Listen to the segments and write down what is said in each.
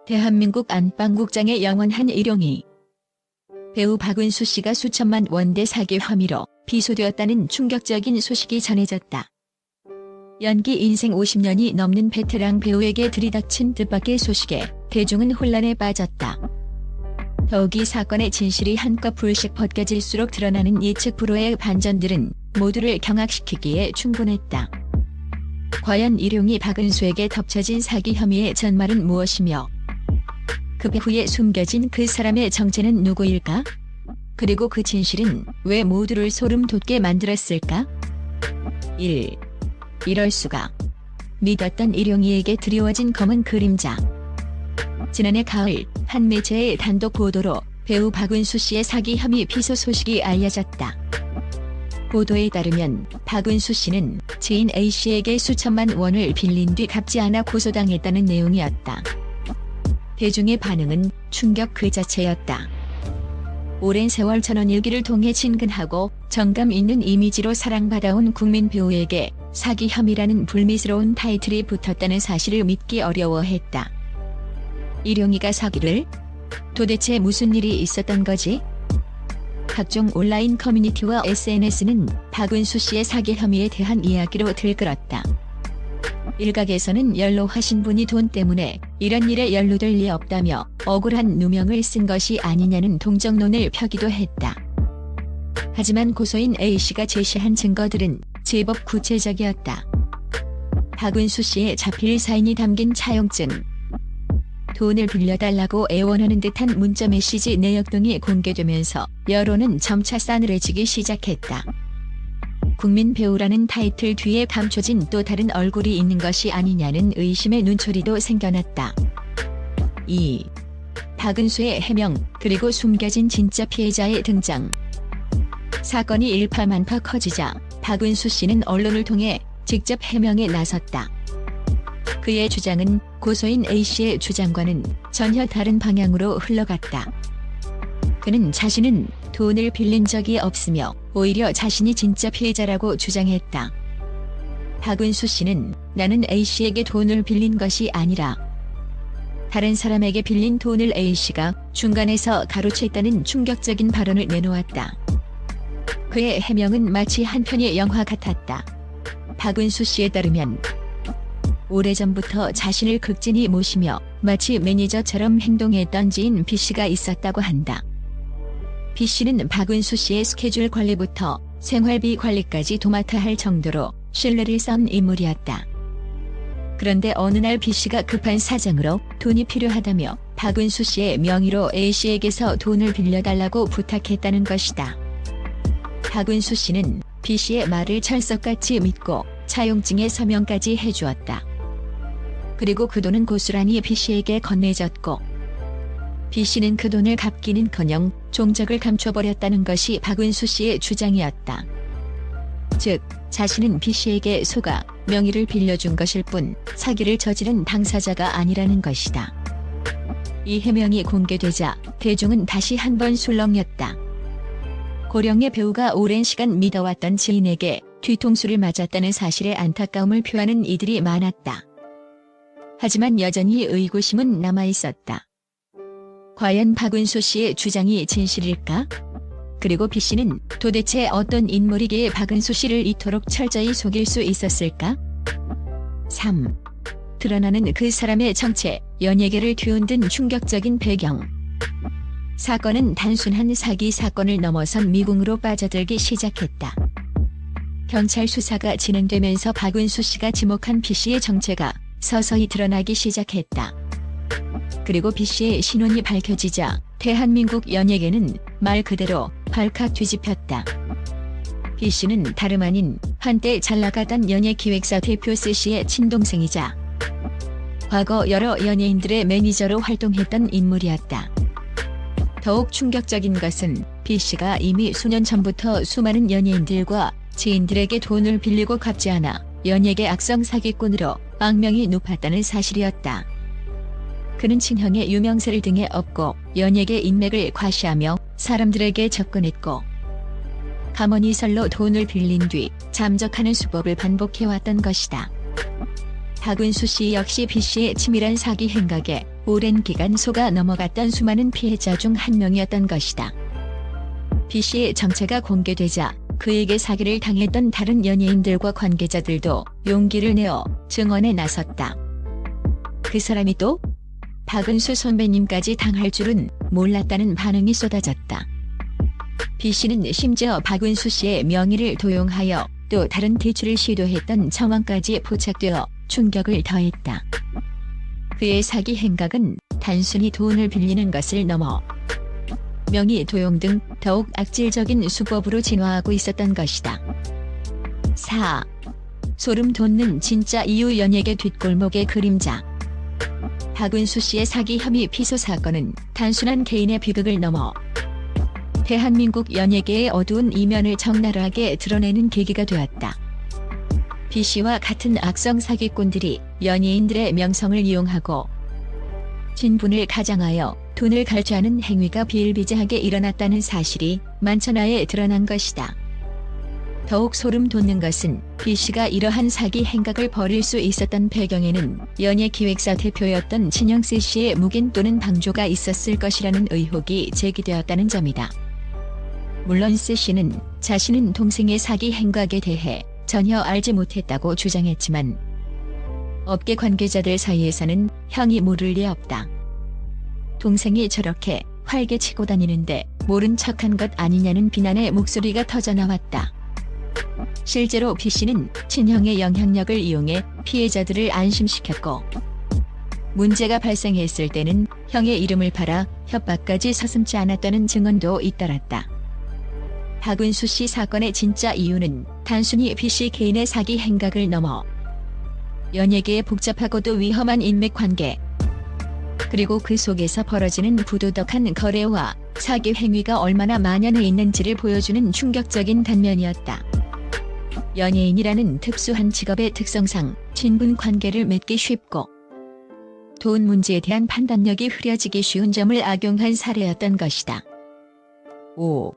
대한민국 안방국장의 영원한 일용이. 배우 박은수 씨가 수천만 원대 사기 혐의로 비소되었다는 충격적인 소식이 전해졌다. 연기 인생 50년이 넘는 베테랑 배우에게 들이닥친 뜻밖의 소식에 대중은 혼란에 빠졌다. 더욱이 사건의 진실이 한꺼풀씩 벗겨질수록 드러나는 예측 불허의 반전들은 모두를 경악시키기에 충분했다. 과연 일용이 박은수에게 덮쳐진 사기 혐의의 전말은 무엇이며 그 배후에 숨겨진 그 사람의 정체는 누구일까? 그리고 그 진실은 왜 모두를 소름 돋게 만들었을까? 1. 이럴 수가. 믿었던 일용이에게 드리워진 검은 그림자. 지난해 가을 한 매체의 단독 보도로 배우 박은수 씨의 사기 혐의 피소 소식이 알려졌다. 보도에 따르면 박은수 씨는 지인 A씨에게 수천만 원을 빌린 뒤 갚지 않아 고소당했다는 내용이었다. 대중의 반응은 충격 그 자체였다. 오랜 세월 전원일기를 통해 친근하고 정감 있는 이미지로 사랑받아온 국민 배우에게 사기 혐의라는 불미스러운 타이틀이 붙었다는 사실을 믿기 어려워했다. 일용이가 사기를? 도대체 무슨 일이 있었던 거지? 각종 온라인 커뮤니티와 SNS는 박은수 씨의 사기 혐의에 대한 이야기로 들끓었다. 일각에서는 연로하신 분이 돈 때문에 이런 일에 연루될 리 없다며 억울한 누명을 쓴 것이 아니냐는 동정론을 펴기도 했다. 하지만 고소인 A씨가 제시한 증거들은 제법 구체적이었다. 박은수 씨의 자필 사인이 담긴 차용증, 돈을 빌려달라고 애원하는 듯한 문자 메시지 내역 등이 공개되면서 여론은 점차 싸늘해지기 시작했다. 국민 배우라는 타이틀 뒤에 감춰진 또 다른 얼굴이 있는 것이 아니냐는 의심의 눈초리도 생겨났다. 2. 박은수의 해명, 그리고 숨겨진 진짜 피해자의 등장. 사건이 일파만파 커지자 박은수 씨는 언론을 통해 직접 해명에 나섰다. 그의 주장은 고소인 A씨의 주장과는 전혀 다른 방향으로 흘러갔다. 그는 자신은 돈을 빌린 적이 없으며 오히려 자신이 진짜 피해자라고 주장했다. 박은수 씨는 나는 A씨에게 돈을 빌린 것이 아니라 다른 사람에게 빌린 돈을 A씨가 중간에서 가로챘다는 충격적인 발언을 내놓았다. 그의 해명은 마치 한 편의 영화 같았다. 박은수 씨에 따르면 오래전부터 자신을 극진히 모시며 마치 매니저처럼 행동했던 지인 B씨가 있었다고 한다. B씨는 박은수 씨의 스케줄 관리부터 생활비 관리까지 도맡아 할 정도로 신뢰를 쌓은 인물이었다. 그런데 어느 날 B씨가 급한 사정으로 돈이 필요하다며 박은수 씨의 명의로 A씨에게서 돈을 빌려달라고 부탁했다는 것이다. 박은수 씨는 B씨의 말을 철석같이 믿고 차용증에 서명까지 해주었다. 그리고 그 돈은 고스란히 B씨에게 건네졌고 B씨는 그 돈을 갚기는커녕 종적을 감춰버렸다는 것이 박은수 씨의 주장이었다. 즉, 자신은 B씨에게 속아 명의를 빌려준 것일 뿐 사기를 저지른 당사자가 아니라는 것이다. 이 해명이 공개되자 대중은 다시 한번 술렁였다. 고령의 배우가 오랜 시간 믿어왔던 지인에게 뒤통수를 맞았다는 사실에 안타까움을 표하는 이들이 많았다. 하지만 여전히 의구심은 남아있었다. 과연 박은수 씨의 주장이 진실일까? 그리고 B씨는 도대체 어떤 인물이기에 박은수 씨를 이토록 철저히 속일 수 있었을까? 3. 드러나는 그 사람의 정체, 연예계를 뒤흔든 충격적인 배경. 사건은 단순한 사기 사건을 넘어선 미궁으로 빠져들기 시작했다. 경찰 수사가 진행되면서 박은수 씨가 지목한 B씨의 정체가 서서히 드러나기 시작했다. 그리고 B씨의 신원이 밝혀지자 대한민국 연예계는 말 그대로 발칵 뒤집혔다. B씨는 다름 아닌 한때 잘나가던 연예기획사 대표 C씨의 친동생이자 과거 여러 연예인들의 매니저로 활동했던 인물이었다. 더욱 충격적인 것은 B씨가 이미 수년 전부터 수많은 연예인들과 지인들에게 돈을 빌리고 갚지 않아 연예계 악성 사기꾼으로 악명이 높았다는 사실이었다. 그는 친형의 유명세를 등에 업고 연예계 인맥을 과시하며 사람들에게 접근했고 가머니설로 돈을 빌린 뒤 잠적하는 수법을 반복해왔던 것이다. 박은수 씨 역시 B씨의 치밀한 사기 행각에 오랜 기간 속아 넘어갔던 수많은 피해자 중 한 명이었던 것이다. B씨의 정체가 공개되자 그에게 사기를 당했던 다른 연예인들과 관계자들도 용기를 내어 증언에 나섰다. 그 사람이 또 박은수 선배님까지 당할 줄은 몰랐다는 반응이 쏟아졌다. B씨는 심지어 박은수 씨의 명의를 도용하여 또 다른 대출을 시도했던 정황까지 포착되어 충격을 더했다. 그의 사기 행각은 단순히 돈을 빌리는 것을 넘어 명의 도용 등 더욱 악질적인 수법으로 진화하고 있었던 것이다. 4. 소름 돋는 진짜 이유 연예계 뒷골목의 그림자. 박은수 씨의 사기 혐의 피소 사건은 단순한 개인의 비극을 넘어 대한민국 연예계의 어두운 이면을 적나라하게 드러내는 계기가 되었다. B씨와 같은 악성 사기꾼들이 연예인들의 명성을 이용하고 진분을 가장하여 돈을 갈취하는 행위가 비일비재하게 일어났다는 사실이 만천하에 드러난 것이다. 더욱 소름 돋는 것은 B씨가 이러한 사기 행각을 벌일 수 있었던 배경에는 연예기획사 대표였던 진영세 씨의 묵인 또는 방조가 있었을 것이라는 의혹이 제기되었다는 점이다. 물론 세 씨는 자신은 동생의 사기 행각에 대해 전혀 알지 못했다고 주장했지만 업계 관계자들 사이에서는 형이 모를 리 없다. 동생이 저렇게 활개치고 다니는데 모른 척한 것 아니냐는 비난의 목소리가 터져나왔다. 실제로 B씨는 친형의 영향력을 이용해 피해자들을 안심시켰고 문제가 발생했을 때는 형의 이름을 팔아 협박까지 서슴지 않았다는 증언도 잇따랐다. 박은수 씨 사건의 진짜 이유는 단순히 B씨 개인의 사기 행각을 넘어 연예계의 복잡하고도 위험한 인맥관계 그리고 그 속에서 벌어지는 부도덕한 거래와 사기 행위가 얼마나 만연해 있는지를 보여주는 충격적인 단면이었다. 연예인이라는 특수한 직업의 특성상 친분 관계를 맺기 쉽고 돈 문제에 대한 판단력이 흐려지기 쉬운 점을 악용한 사례였던 것이다. 5.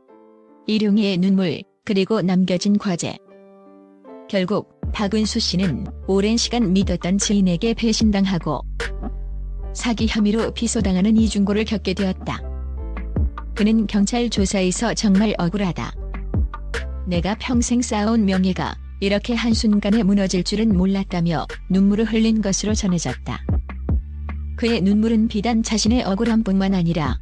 일용이의 눈물 그리고 남겨진 과제. 결국 박은수 씨는 오랜 시간 믿었던 지인에게 배신당하고 사기 혐의로 피소당하는 이중고를 겪게 되었다. 그는 경찰 조사에서 정말 억울하다. 내가 평생 쌓아온 명예가 이렇게 한순간에 무너질 줄은 몰랐다며 눈물을 흘린 것으로 전해졌다. 그의 눈물은 비단 자신의 억울함뿐만 아니라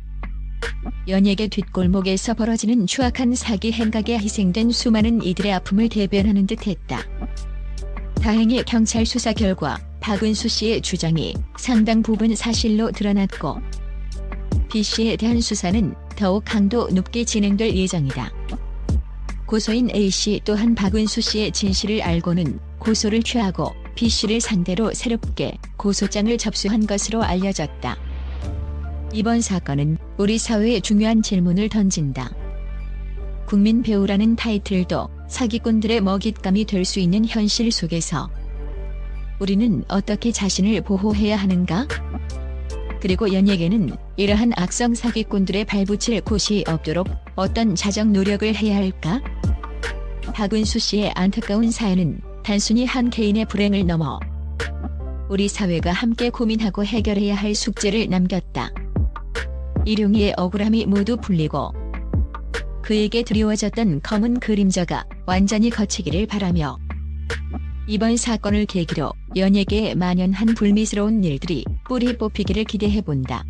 연예계 뒷골목에서 벌어지는 추악한 사기 행각에 희생된 수많은 이들의 아픔을 대변하는 듯했다. 다행히 경찰 수사 결과 박은수 씨의 주장이 상당 부분 사실로 드러났고 B씨에 대한 수사는 더욱 강도 높게 진행될 예정이다. 고소인 A씨 또한 박은수 씨의 진실을 알고는 고소를 취하고 B씨를 상대로 새롭게 고소장을 접수한 것으로 알려졌다. 이번 사건은 우리 사회에 중요한 질문을 던진다. 국민 배우라는 타이틀도 사기꾼들의 먹잇감이 될 수 있는 현실 속에서 우리는 어떻게 자신을 보호해야 하는가? 그리고 연예계는 이러한 악성 사기꾼들의 발붙일 곳이 없도록 어떤 자정 노력을 해야 할까? 박은수 씨의 안타까운 사연은 단순히 한 개인의 불행을 넘어 우리 사회가 함께 고민하고 해결해야 할 숙제를 남겼다. 일용이의 억울함이 모두 풀리고 그에게 드리워졌던 검은 그림자가 완전히 걷히기를 바라며 이번 사건을 계기로 연예계에 만연한 불미스러운 일들이 뿌리 뽑히기를 기대해본다.